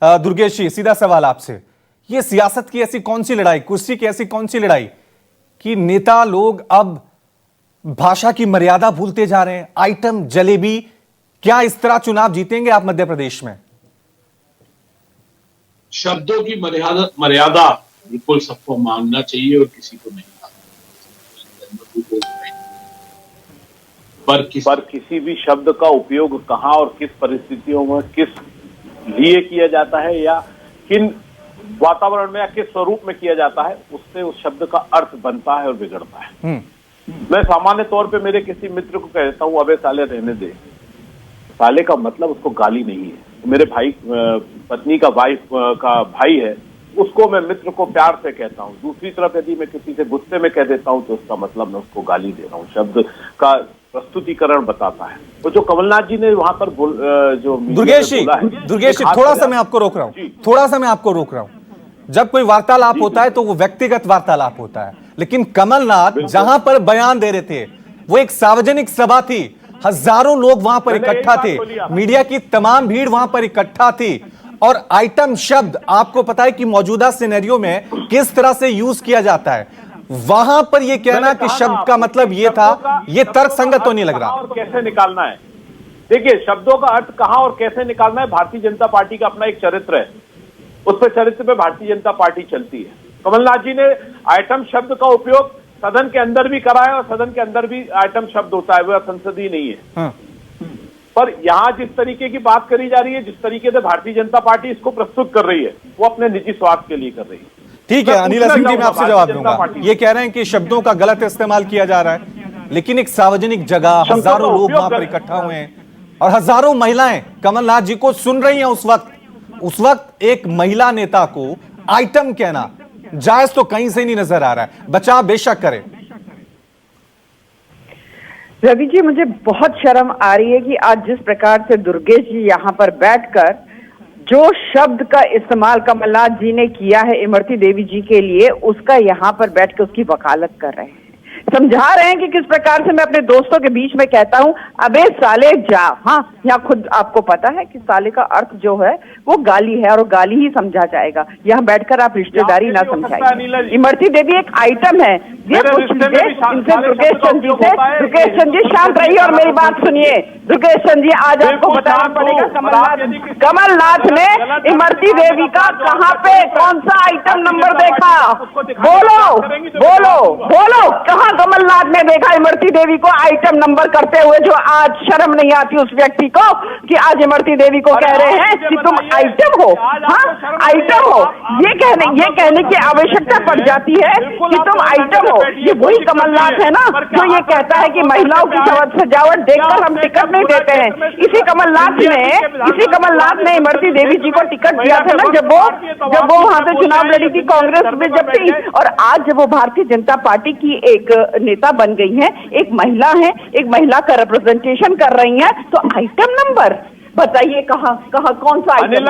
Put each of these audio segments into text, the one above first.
दुर्गेश जी, सीधा सवाल आपसे, ये सियासत की ऐसी कौन सी लड़ाई, कुर्सी की ऐसी कौन सी लड़ाई कि नेता लोग अब भाषा की मर्यादा भूलते जा रहे हैं? आइटम जलेबी, क्या इस तरह चुनाव जीतेंगे आप मध्य प्रदेश में? शब्दों की मर्यादा बिल्कुल सबको मांगना चाहिए और किसी को नहीं पर किसी भी शब्द का उपयोग कहां और किस परिस्थितियों में किस लिए किया जाता है या किन वातावरण में या किस स्वरूप में किया जाता है, उससे उस शब्द का अर्थ बनता है और बिगड़ता है। मैं सामान्य तौर पे मेरे किसी मित्र को कह देता हूं, अबे साले रहने दे। साले का मतलब उसको गाली नहीं है। मेरे भाई पत्नी का वाइफ का भाई है, उसको मैं मित्र को प्यार से कहता हूं। दूसरी तरफ यदि मैं किसी से गुस्से में कह देता हूं तो उसका मतलब मैं उसको गाली दे रहा हूं। शब्द का प्रस्तुतिकरण बताता है। तो जो कमलनाथ जी ने वहां पर जो दुर्गेश जी, थोड़ा सा मैं आपको रोक रहा हूं। जब कोई वार्तालाप होता है तो वो व्यक्तिगत वार्तालाप होता है, लेकिन कमलनाथ जहां पर बयान दे रहे थे वो एक सार्वजनिक सभा थी, हजारों लोग वहां पर इकट्ठा थे, मीडिया की तमाम भीड़ वहां पर इकट्ठा थी, और आइटम शब्द आपको पता है कि मौजूदा सिनेरियो में किस तरह से यूज किया जाता है। वहां पर यह कहना कि शब्द का मतलब यह था, यह तर्कसंगत तो नहीं लग रहा। और कैसे निकालना है, देखिए शब्दों का अर्थ कहां और कैसे निकालना है, भारतीय जनता पार्टी का अपना एक चरित्र है। उस पर चरित्र पे भारतीय जनता पार्टी चलती है। कमलनाथ जी ने आइटम शब्द का उपयोग सदन के अंदर भी करा है और सदन के अंदर भी आइटम शब्द होता है, वह संसदीय नहीं है। हाँ। पर यहां जिस तरीके की बात करी जा रही है, जिस तरीके से भारतीय जनता पार्टी इसको प्रस्तुत कर रही है, वो अपने निजी स्वार्थ के लिए कर रही है। ठीक है अनिल सिंह जी, मैं आपसे जवाब दूंगा। ये कह रहे हैं कि शब्दों का गलत इस्तेमाल किया जा रहा है, लेकिन एक सार्वजनिक जगह हजारों लोग वहां पर इकट्ठा हुए हैं और हजारों महिलाएं कमलनाथ जी को सुन रही हैं। उस वक्त एक महिला नेता को आइटम कहना जायज तो कहीं से नहीं नजर आ रहा है। बचाव बेशक करें। रवि जी, मुझे बहुत शर्म आ रही है कि आज जिस प्रकार से दुर्गेश जी यहाँ पर बैठकर जो शब्द का इस्तेमाल कमलनाथ जी ने किया है इमरती देवी जी के लिए, उसका यहाँ पर बैठकर उसकी वकालत कर रहे हैं, समझा रहे हैं कि किस प्रकार से मैं अपने दोस्तों के बीच में कहता हूं, अबे साले जा। हाँ, यहाँ खुद आपको पता है कि साले का अर्थ जो है वो गाली है और गाली ही समझा जाएगा। यहाँ बैठकर आप रिश्तेदारी ना समझाइए। इमरती देवी एक आइटम है। ये इनसे दुर्गेश चंद जी शांत रहिए और मेरी बात सुनिए। दुर्गेश चंद जी, आज आपको बताना पड़ेगा कमलनाथ ने इमरती देवी का कहाँ पे कौन सा आइटम नंबर देखा? बोलो कहाँ कमलनाथ ने देखा इमरती देवी को आइटम नंबर करते हुए? जो आज शर्म नहीं आती उस व्यक्ति को कि आज इमरती देवी को कह रहे हैं कि तुम आइटम हो। हाँ, आइटम हो, ये कहने की आवश्यकता पड़ जाती है कि तुम आइटम हो। ये वही कमलनाथ है ना जो ये कहता है कि महिलाओं की सजावट देखकर हम टिकट नहीं देते हैं। इसी कमलनाथ ने इमरती देवी जी को टिकट दिया था ना जब वो वहां से चुनाव लड़ी थी कांग्रेस में जब थी, और आज जब वो भारतीय जनता पार्टी की एक नेता बन गई है, एक महिला है, एक महिला का रिप्रेजेंटेशन कर रही है, तो आइटम नंबर बताइए कहाँ कौन सा आइटम?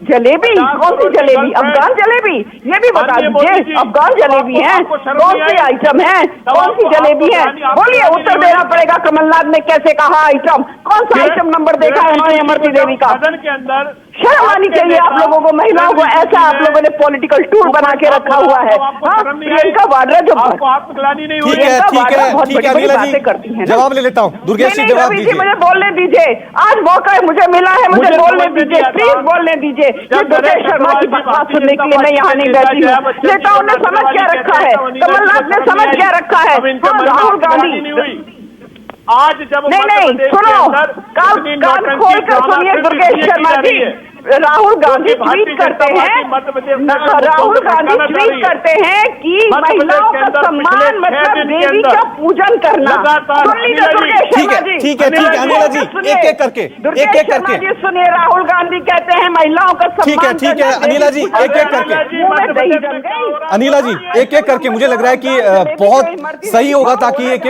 जलेबी, कौन सी जलेबी? अफगान जलेबी? ये भी बता दीजिए, अफगान जलेबी है? कौन सी आइटम है? कौन सी जलेबी है? बोलिए, उत्तर देना पड़ेगा। कमलनाथ ने कैसे कहा आइटम? कौन सा आइटम नंबर देखा है उन्होंने इमरती देवी का? सदन के अंदर शर्म आनी चाहिए आप लोगों को। महिलाओं को ऐसा आप लोगों ने पॉलिटिकल टूल बना के रखा हुआ है। प्रियंका वाड्रा जो ठीक है अनिला जी, जवाब ले लेता हूँ। दुर्गेश जी जवाब दीजिए। मुझे बोलने दीजिए, आज मौका मुझे मिला है, मुझे बोलने दीजिए, प्लीज बोलने दीजिए। दुर्गेश शर्मा की बात सुनने के लिए मैं यहाँ नहीं बैठी हूँ। नेताओं ने समझ क्या रखा है, कमलनाथ ने समझ क्या रखा है? राहुल गांधी आज जब नहीं सुनो, कान खोल कर सुनिए दुर्गेश शर्मा जी। राहुल गांधी ट्वीट करते हैं कि महिलाओं का सम्मान मतलब देवी का पूजन करना। ठीक है अनिला जी, एक करके सुनिए। राहुल गांधी कहते हैं महिलाओं का सम्मान। ठीक है अनिला जी, एक करके अनिला जी एक करके मुझे लग रहा है कि बहुत सही होगा, ताकि एक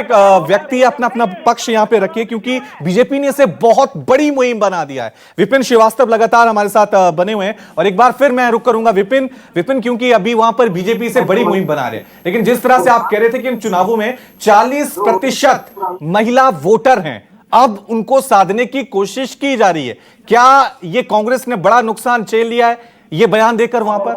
व्यक्ति अपना पक्ष यहाँ पे रखे, क्योंकि बीजेपी ने इसे बहुत बड़ी मुहिम बना दिया है। विपिन श्रीवास्तव लगातार हमारे साथ बने हुए हैं, और एक बार फिर मैं रुक करूंगा विपिन, क्योंकि अभी वहां पर बीजेपी से बड़ी मुहिम बना रहे हैं। लेकिन जिस तरह से आप कह रहे थे कि इन चुनावों में 40% महिला वोटर हैं, अब उनको साधने की कोशिश की जा रही है। क्या ये कांग्रेस ने बड़ा नुकसान झेल लिया है ये बयान देकर वहां पर?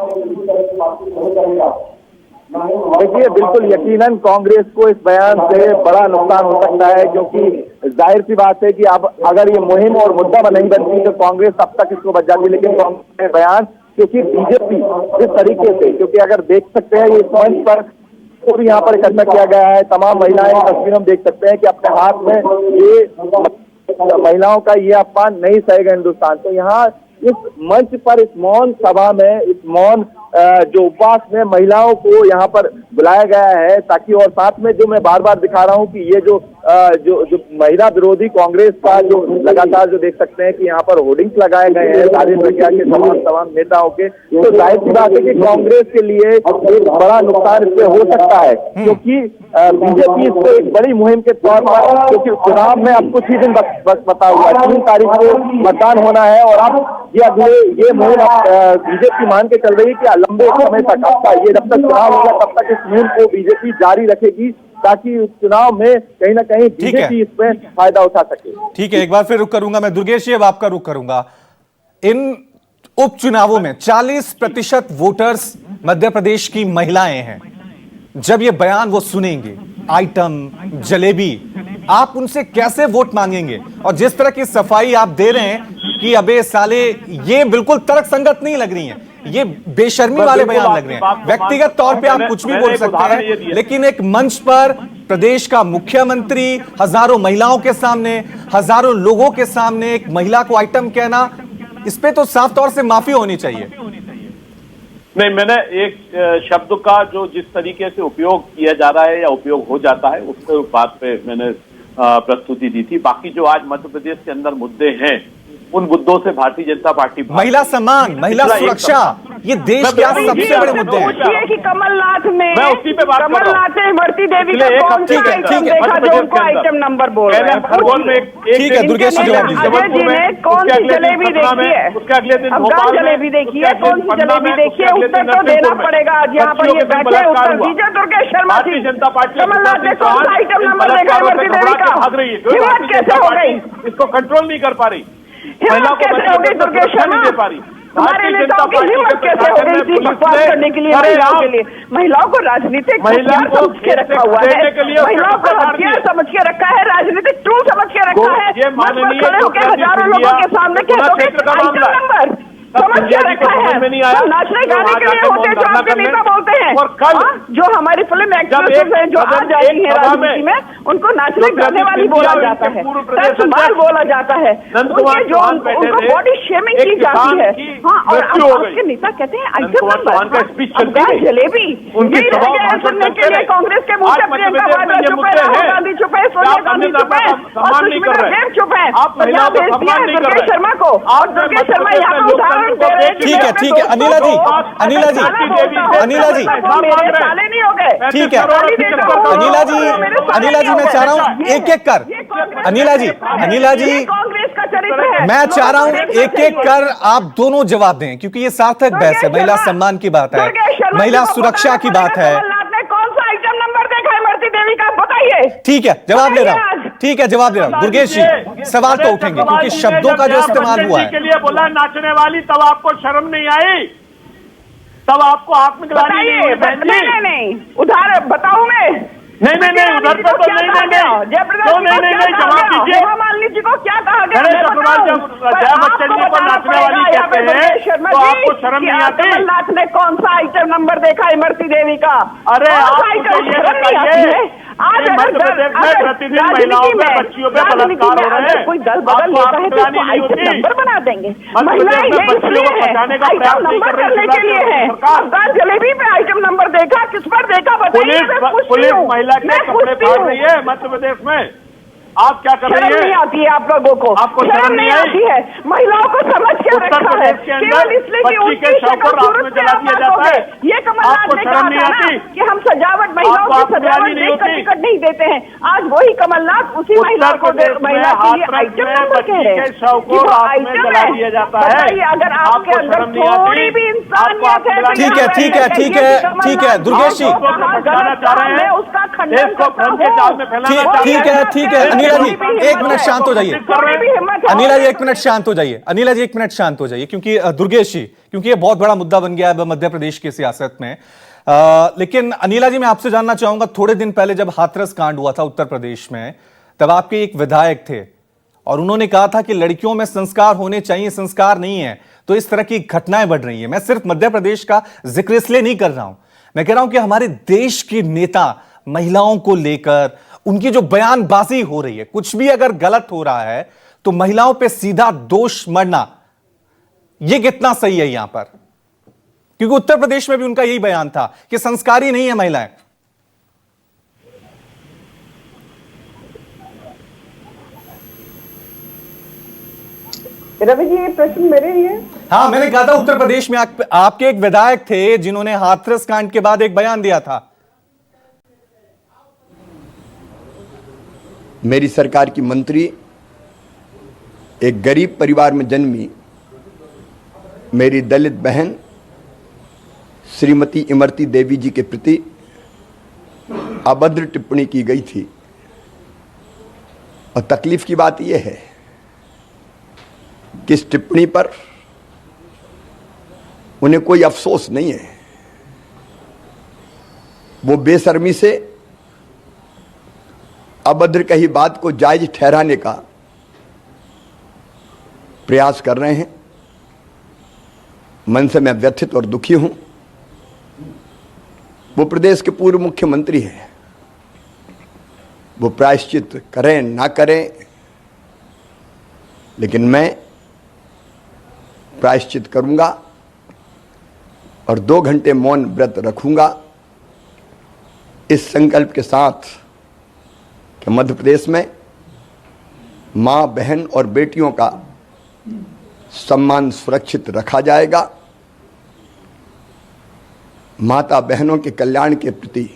देखिए, बिल्कुल यकीनन कांग्रेस को इस बयान से बड़ा नुकसान हो सकता है, क्योंकि जाहिर सी बात है कि अब अगर ये मुहिम और मुद्दा नहीं बनती तो कांग्रेस अब तक इसको बच जाती। लेकिन कांग्रेस के बयान, क्योंकि बीजेपी जिस तरीके से, क्योंकि अगर देख सकते हैं ये मंच पर को भी यहाँ पर इकट्ठा किया गया है, तमाम महिलाएं तस्वीर हम देख सकते हैं कि अपने हाथ में ये महिलाओं का ये अपमान नहीं सहेगा हिंदुस्तान। तो यहाँ इस मंच पर, इस मौन सभा में, इस मौन जो उपवास में महिलाओं को यहाँ पर बुलाया गया है, ताकि, और साथ में जो मैं बार बार दिखा रहा हूँ कि ये जो महिला विरोधी कांग्रेस का जो लगातार जो देख सकते हैं कि यहाँ पर होर्डिंग्स लगाए गए हैं सारी प्रक्रिया के तमाम नेताओं के, तो जाहिर सी बात है कि कांग्रेस के लिए एक बड़ा नुकसान इससे हो सकता है, क्योंकि बीजेपी इसको एक बड़ी मुहिम के तौर पर, क्योंकि चुनाव में अब कुछ ही दिन बस बता हुआ, 3 तारीख को मतदान होना है, और अब ये मुहिम बीजेपी मान के चल रही है कि लंबे समय तक, ये जब तक चुनाव होगा तब तक इस मुहिम को बीजेपी जारी रखेगी, ताकि चुनाव में कहीं ना कहीं बीजेपी इसमें फायदा उठा सके। ठीक है, एक बार फिर रुक करूंगा मैं दुर्गेश जी, अब आपका रुक करूंगा। इन उपचुनावों में 40% वोटर्स मध्य प्रदेश की महिलाएं हैं। जब ये बयान वो सुनेंगे, आइटम, जलेबी, आप उनसे कैसे वोट मांगेंगे? और जिस तरह की सफाई आप दे रहे हैं कि अबे साले, ये बिल्कुल तर्कसंगत नहीं लग रही है, ये बेशर्मी वाले बयान लग रहे हैं। व्यक्तिगत तौर पे आप कुछ भी बोल सकते हैं, लेकिन एक मंच पर प्रदेश का मुख्यमंत्री हजारों महिलाओं के सामने, हजारों लोगों के सामने एक महिला को आइटम कहना, इस पे तो साफ तौर से माफी होनी चाहिए। नहीं, मैंने एक शब्द का जो जिस तरीके से उपयोग किया जा रहा है या उपयोग हो जाता है, उसके बात पे मैंने प्रस्तुति दी थी। बाकी जो आज मध्य प्रदेश के अंदर मुद्दे हैं, उन मुद्दों से भारतीय जनता पार्टी, महिला सम्मान, महिला सुरक्षा, ये देश के सबसे बड़े मुद्दे हैं। कि कमलनाथ ने, मैं उसी पे बात कर रहा हूं। कमलनाथ ने इमरती देवी का कौन सा आइटम देखा जो उनको आइटम नंबर बोल रहे हैं? ठीक है, दुर्गेश जी जवाब दीजिए। अजय जी ने कौन सी जलेबी देखी है? उसके अगले दिन अफगान जलेबी देखी है? कौन सी जलेबी देखी है? उत्तर तो देना पड़ेगा। आज यहाँ पर ये बैठे, उत्तर दीजिए दुर्गेश शर्मा जी। जनता पार्टी कमलनाथ ने कौन सा आइटम नंबर देखा इमरती देवी का? हिम्मत कैसे हो गई? इसको कंट्रोल नहीं कर पा रही, हिम्मत कैसे हो गई दुर्गेश शर्मा? दे पा रही। हमारे नेताओं की हिम्मत कैसे हो गई इसी बकवास करने के लिए महिलाओं के लिए? महिलाओं को राजनीतिक हथियार समझ के रखा हुआ है, महिलाओं को हथियार समझ के रखा है, राजनीतिक टूल समझ के रखा है। खड़े होकर हजारों लोगों के सामने कह दोगे आइटम नंबर समझ क्या रखा है? नाचने गाने के लिए होते हैं जो आपके नेता बोलते हैं, और कल जो हमारी फिल्म एक्ट्रेसेस हैं जो आ जाती है राजनीति में, उनको नाचने गाने वाली बोला जाता है, माल बोला जाता है, उनके जो उनको बॉडी शेमिंग की जाती है। हाँ, और आपके नेता कहते हैं आइटम नंबर, जलेबी, यही रह गया सुनने के लिए। कांग्रेस के मुंह से प्रियंका वाड्रा चुप है, राहुल गांधी चुप है, सोनिया गांधी चुप है, और सुष्मिता देव चुप है। पंजाब भेज दिया है दुर्गेश शर्मा को, और दुर्गेश शर्मा यहाँ पे उदाहरण दे रहे हैं। ठीक है, ठीक है, अनिला जी, अनिला जी, अनिला जी, मेरे साले नहीं हो गए। ठीक है, अनिला जी, मैं चाह रहा हूँ एक एक कर, अनिला जी, कांग्रेस का चरित्र है। मैं चाह रहा हूँ एक एक कर आप दोनों जवाब दें, क्योंकि ये सार्थक बहस है, महिला सम्मान की बात है, महिला सुरक्षा की बात है। आपने कौन सा आइटम नंबर देखा इमरती देवी का, बताइए। ठीक है, जवाब दे रहा हूँ, ठीक है, जवाब दे रहा हूँ। दुर्गेश जी सवाल तो उठेंगे, क्योंकि शब्दों का जो इस्तेमाल हुआ है के लिए बोला नाचने वाली, तब आपको शर्म नहीं आई? तब आपको आत्मग्लानि नहीं हुई? नहीं, उधार बताऊं मैं? नहीं, उधर पर तो नहीं, जवाब दीजिए। मालिनी जी को क्या कहा गया? जया बच्चन जी को नाचने वाली कहते हैं, तो आपको शर्म नहीं आती? कमलनाथ ने कौन सा आइटम नंबर देखा इमरती देवी का? अरे आप मुझे ये बताइए, आज मध्य प्रदेश में प्रतिदिन महिलाओं पे, बच्चियों पे बलात्कार हो रहे हैं, कोई दल बदल लेता है तो उसको आइटम नंबर बना देंगे। महिलाएं ये इसलिए है, आइटम नंबर करने के लिए है। अफगान जलेबी पे आइटम नंबर देखा, किस पर देखा बताइए? पुलिस महिला के कपड़े फाड़ रही है मध्य प्रदेश में, आप क्या कर रही है? शर्म नहीं आती है आप लोगों को? आपको शर्म नहीं आती है? महिलाओं को समझ क्या रखा है? केवल इसलिए कि उनकी शक्ल सूरत से आप बात हो गए। ये कमलनाथ ने कहा था ना कि हम सजावट, महिलाओं की सजावट देखकर टिकट नहीं देते हैं। आज वही कमलनाथ उसी महिला को, महिला के लिए आइटम नंबर कह रहे हैं कि वो आइटम है। बताइए, अगर आपके अंदर थोड़ी भी इंसानियत है, ठीक है, दुर्गेश जी, उसका खंडन देश को करता भ्रम के हूँ। जाल में फैलाना चाहते ठीक हैं। है, ठीक है। अनिला जी, एक मिनट शांत हो जाइए। थोड़ी भी हिम्मत है। अनिला जी, एक मिनट शांत हो जाइए। अनिला जी, एक मिनट शांत हो जाइए, क्योंकि दुर्गेश जी, क्योंकि ये बहुत बड़ा मुद्दा बन गया है मध्य प्रदेश की सियासत में। लेकिन अनिला जी, मैं आपसे जानना चाहूंगा, थोड़े दिन पहले जब हाथरस कांड हुआ था उत्तर प्रदेश में, तब आपके एक विधायक थे और उन्होंने कहा था कि लड़कियों में संस्कार होने चाहिए, संस्कार नहीं है, तो इस तरह की घटनाएं बढ़ रही हैं। मैं सिर्फ मध्य प्रदेश का जिक्र इसलिए नहीं कर रहा हूं, मैं कह रहा हूं कि हमारे देश के नेता महिलाओं को लेकर उनकी जो बयानबाजी हो रही है, कुछ भी अगर गलत हो रहा है तो महिलाओं पे सीधा दोष मढ़ना, यह कितना सही है यहां पर? क्योंकि उत्तर प्रदेश में भी उनका यही बयान था कि संस्कारी नहीं है महिलाएं। रवि जी, ये प्रश्न मेरे लिए? हाँ, मैंने कहा था उत्तर प्रदेश में आपके एक विधायक थे जिन्होंने हाथरस कांड के बाद एक बयान दिया था। मेरी सरकार की मंत्री एक गरीब परिवार में जन्मी मेरी दलित बहन श्रीमती इमरती देवी जी के प्रति अभद्र टिप्पणी की गई थी। और तकलीफ की बात यह है कि इस टिप्पणी पर उन्हें कोई अफसोस नहीं है। वो बेशर्मी से अभद्र कही बात को जायज ठहराने का प्रयास कर रहे हैं। मन से मैं व्यथित और दुखी हूं। वो प्रदेश के पूर्व मुख्यमंत्री हैं, वो प्रायश्चित करें ना करें, लेकिन मैं प्रायश्चित करूंगा और 2 घंटे मौन व्रत रखूंगा, इस संकल्प के साथ कि मध्य प्रदेश में मां, बहन और बेटियों का सम्मान सुरक्षित रखा जाएगा। माता बहनों के कल्याण के प्रति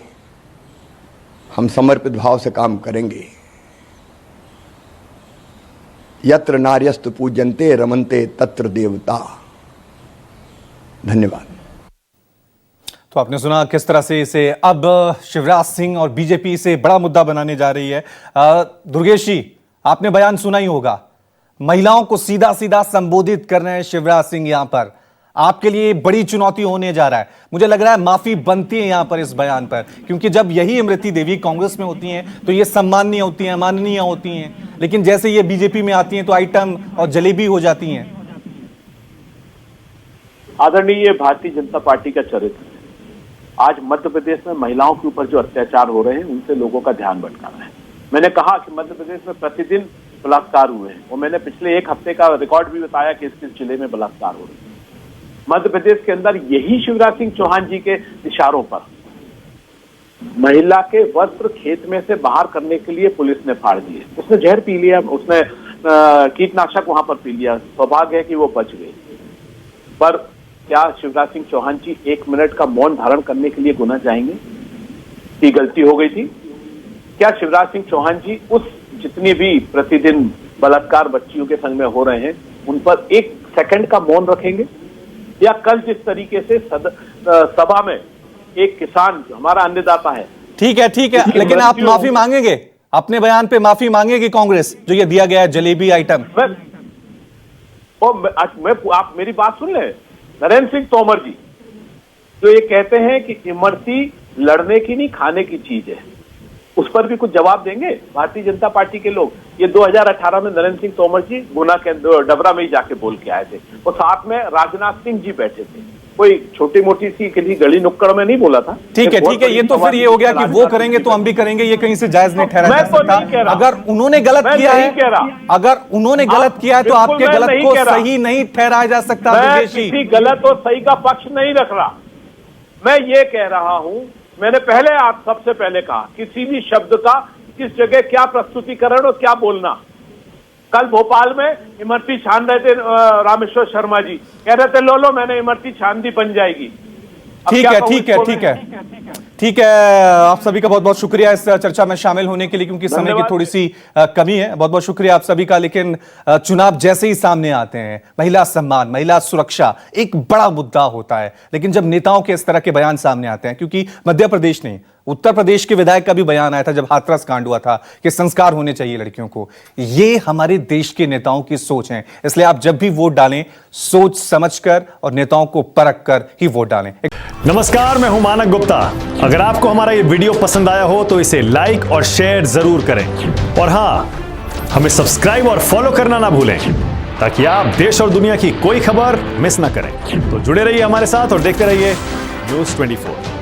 हम समर्पित भाव से काम करेंगे। यत्र नार्यस्तु पूज्यन्ते रमन्ते तत्र देवता। धन्यवाद। तो आपने सुना किस तरह से इसे अब शिवराज सिंह और बीजेपी से बड़ा मुद्दा बनाने जा रही है। दुर्गेश जी, आपने बयान सुना ही होगा, महिलाओं को सीधा सीधा संबोधित कर रहे हैं शिवराज सिंह। यहां पर आपके लिए बड़ी चुनौती होने जा रहा है। मुझे लग रहा है माफी बनती है यहां पर इस बयान पर, क्योंकि जब यही इमरती देवी कांग्रेस में होती हैं तो ये सम्माननीय होती हैं, माननीय होती हैं, लेकिन जैसे ये बीजेपी में आती हैं तो आइटम और जलेबी हो जाती हैं। आदरणीय भारतीय जनता पार्टी का चरित्र है। आज मध्य प्रदेश में महिलाओं के ऊपर जो अत्याचार हो रहे हैं उनसे लोगों का ध्यान भटका रहे हैं। मैंने कहा कि मध्य प्रदेश में प्रतिदिन बलात्कार हुए हैं और मैंने पिछले 1 हफ्ते का रिकॉर्ड भी बताया कि किस जिले में बलात्कार हो रहे हैं। मध्य प्रदेश के अंदर यही शिवराज सिंह चौहान जी के इशारों पर महिला के वस्त्र खेत में से बाहर करने के लिए पुलिस ने फाड़ दिए। उसने जहर पी लिया, उसने कीटनाशक वहां पर पी लिया। सौभाग्य है कि वो बच गए। पर क्या शिवराज सिंह चौहान जी 1 मिनट का मौन धारण करने के लिए गुनाह चाहेंगे कि गलती हो गई थी? क्या शिवराज सिंह चौहान जी उस जितनी भी प्रतिदिन बलात्कार बच्चियों के संग में हो रहे हैं उन पर 1 सेकंड का मौन रखेंगे? या कल जिस तरीके से सभा में एक किसान जो हमारा अन्नदाता है, ठीक है, लेकिन आप माफी मांगेंगे? अपने बयान पे माफी मांगेगी कांग्रेस जो ये दिया गया है जलेबी आइटम? आप मेरी बात सुन ले। नरेंद्र सिंह तोमर जी जो ये कहते हैं कि इमरती लड़ने की नहीं खाने की चीज है, उस पर भी कुछ जवाब देंगे भारतीय जनता पार्टी के लोग? ये 2018 में नरेंद्र सिंह तोमर जी गुना के डबरा में ही जाके बोल के आए थे और साथ में राजनाथ सिंह जी बैठे थे। कोई छोटी मोटी सी किसी गली नुक्कड़ में नहीं बोला था। ठीक है, ये तो फिर ये हो गया कि वो करेंगे तो हम भी करेंगे, ये कहीं से जायज नहीं ठहरा जा सकता। अगर उन्होंने गलत किया है, अगर उन्होंने गलत किया है तो आपके गलत को सही नहीं ठहराया जा सकता। मैं किसी गलत और सही का पक्ष नहीं रख रहा। मैं ये कह रहा हूं, मैंने पहले आप सबसे पहले कहा किसी भी शब्द का किस जगह क्या प्रस्तुतिकरण और क्या बोलना। कल भोपाल में इमरती छान रहे थे रामेश्वर शर्मा जी, कह रहे थे लो मैंने इमरती छान दी, बन जाएगी। ठीक ठीक है, आप सभी का बहुत बहुत शुक्रिया इस चर्चा में शामिल होने के लिए, क्योंकि समय की धन्यवाद। थोड़ी सी कमी है। बहुत बहुत शुक्रिया आप सभी का। लेकिन चुनाव जैसे ही सामने आते हैं, महिला सम्मान, महिला सुरक्षा एक बड़ा मुद्दा होता है। लेकिन जब नेताओं के इस तरह के बयान सामने आते हैं, क्योंकि मध्य प्रदेश नहीं, उत्तर प्रदेश के विधायक का भी बयान आया था जब हाथरस कांड हुआ था कि संस्कार होने चाहिए लड़कियों को। ये हमारे देश के नेताओं की सोच है। इसलिए आप जब भी वोट डालें, सोच समझकर और नेताओं को परख कर ही वोट डालें। नमस्कार, मैं हूं मानक गुप्ता। अगर आपको हमारा ये वीडियो पसंद आया हो तो इसे लाइक और शेयर जरूर करें, और हां, हमें सब्सक्राइब और फॉलो करना ना भूलें, ताकि आप देश और दुनिया की कोई खबर मिस ना करें। तो जुड़े रहिए हमारे साथ और देखते रहिए News 24।